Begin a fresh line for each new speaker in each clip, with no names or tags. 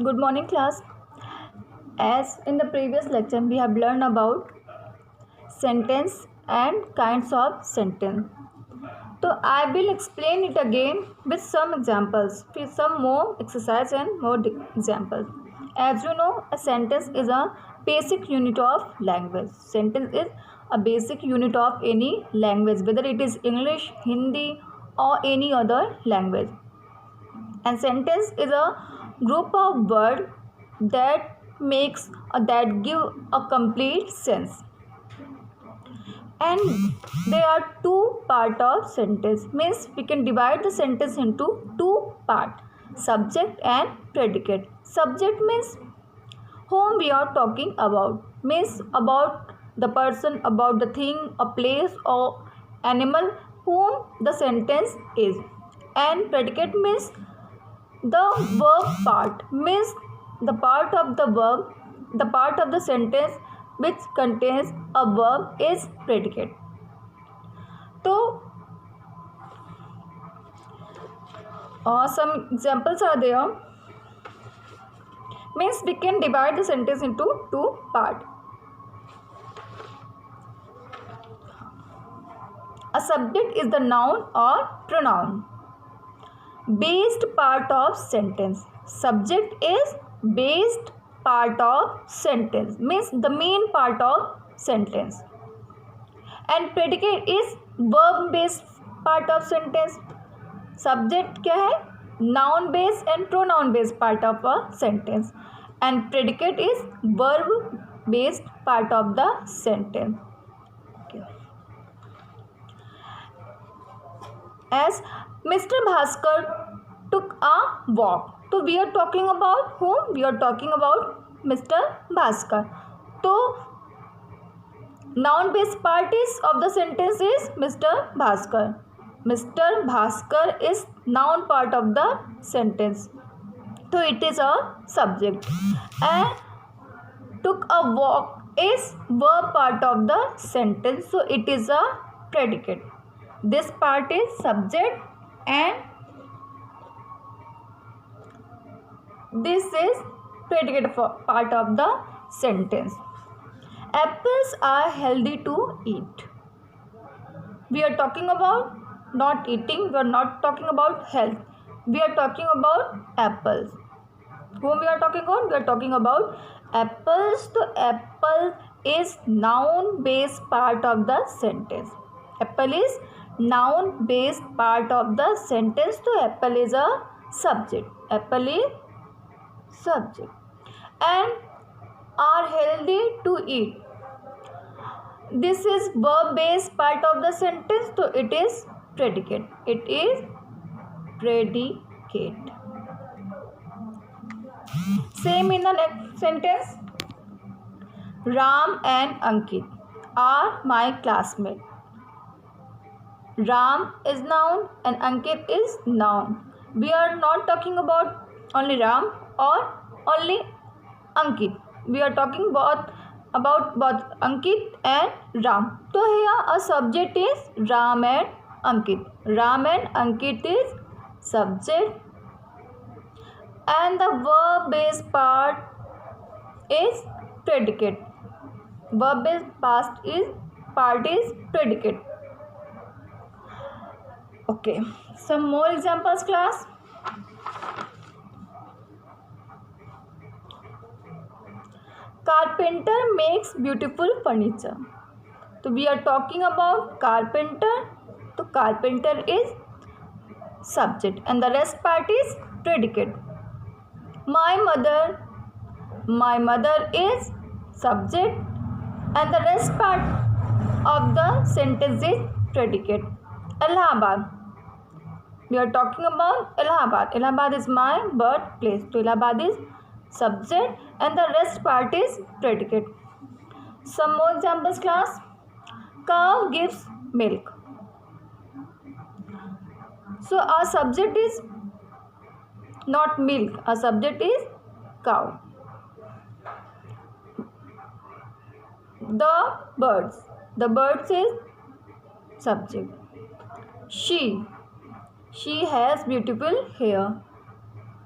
Good morning, class. As in the previous lecture, we have learned about sentence and kinds of sentence. So I will explain it again with some examples, with some more exercise and more examples. As you know, a sentence is a basic unit of language. Sentence is a basic unit of any language, whether it is English, Hindi, or any other language. And sentence is a group of words that that give a complete sense, and there are two part of sentence, means we can divide the sentence into two part: subject and predicate. Subject means whom we are talking about, means about the person, about the thing, a place or animal whom the sentence is. And predicate means the verb part, means the part of the verb, the part of the sentence which contains a verb is predicate. So some examples are there, means we can divide the sentence into two parts. A subject is the noun or pronoun based part of sentence. Subject is based part of sentence, means the main part of sentence. And predicate is verb based part of sentence. Subject क्या है? Noun based and pronoun based part of a sentence, and predicate is verb based part of the sentence. Okay. As Mr. Bhaskar took a walk. So we are talking about whom? We are talking about Mr. Bhaskar. So noun based part is of the sentence is Mr. Bhaskar. Mr. Bhaskar is noun part of the sentence. So it is a subject. And took a walk is verb part of the sentence. So it is a predicate. This part is subject and this is predicate part of the sentence. Apples are healthy to eat. We are talking about not eating, we are not talking about health. We are talking about apples. Whom we are talking about? We are talking about apples. So apple is noun based part of the sentence. Apple is noun based part of the sentence. So apple is a subject. Apple is subject. And are healthy to eat. This is verb based part of the sentence. So it is predicate. It is predicate. Same in the next sentence. Ram and Ankit are my classmates. Ram is noun and Ankit is noun. We are not talking about only Ram or only Ankit. We are talking about both Ankit and Ram. So here a subject is Ram and Ankit. Ram and Ankit is subject, and the verb based part is predicate. Verb based part is predicate. Okay, some more examples, class. Carpenter makes beautiful furniture. So we are talking about carpenter. So carpenter is subject and the rest part is predicate. My mother is subject and the rest part of the sentence is predicate. Allahabad. We are talking about Allahabad. Allahabad is my birthplace. So Allahabad is subject and the rest part is predicate. Some more examples, class. Cow gives milk. So our subject is not milk. Our subject is cow. The birds is subject. She has beautiful hair.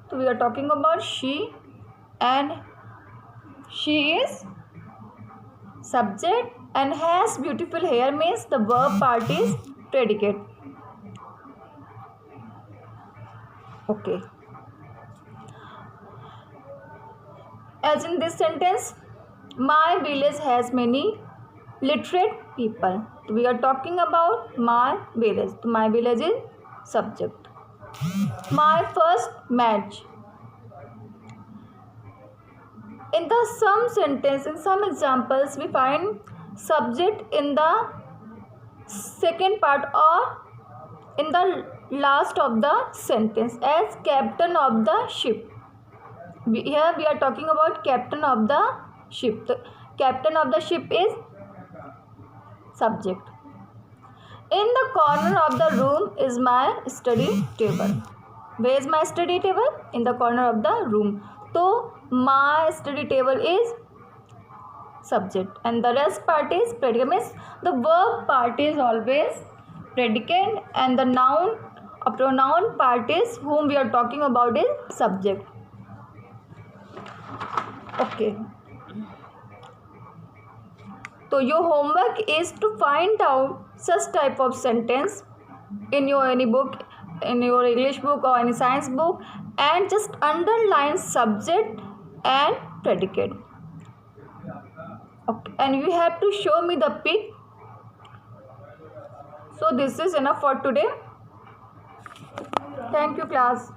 So we are talking about she and she is subject, and has beautiful hair means the verb part is predicate. Okay. As in this sentence, my village has many literate people. We are talking about my village. So my village is subject. My first match. In the some sentence, in some examples, we find subject in the second part or in the last of the sentence, as captain of the ship. Here we are talking about captain of the ship. The captain of the ship is subject. In the corner of the room is my study table. Where is my study table? In the corner of the room. So my study table is subject, and the rest part is predicate. Means the verb part is always predicate, and the noun or pronoun part is whom we are talking about is subject. Okay. So your homework is to find out such type of sentence in your any book, in your English book or any science book, and just underline subject and predicate. Okay. And you have to show me the pic. So this is enough for today. Thank you, class.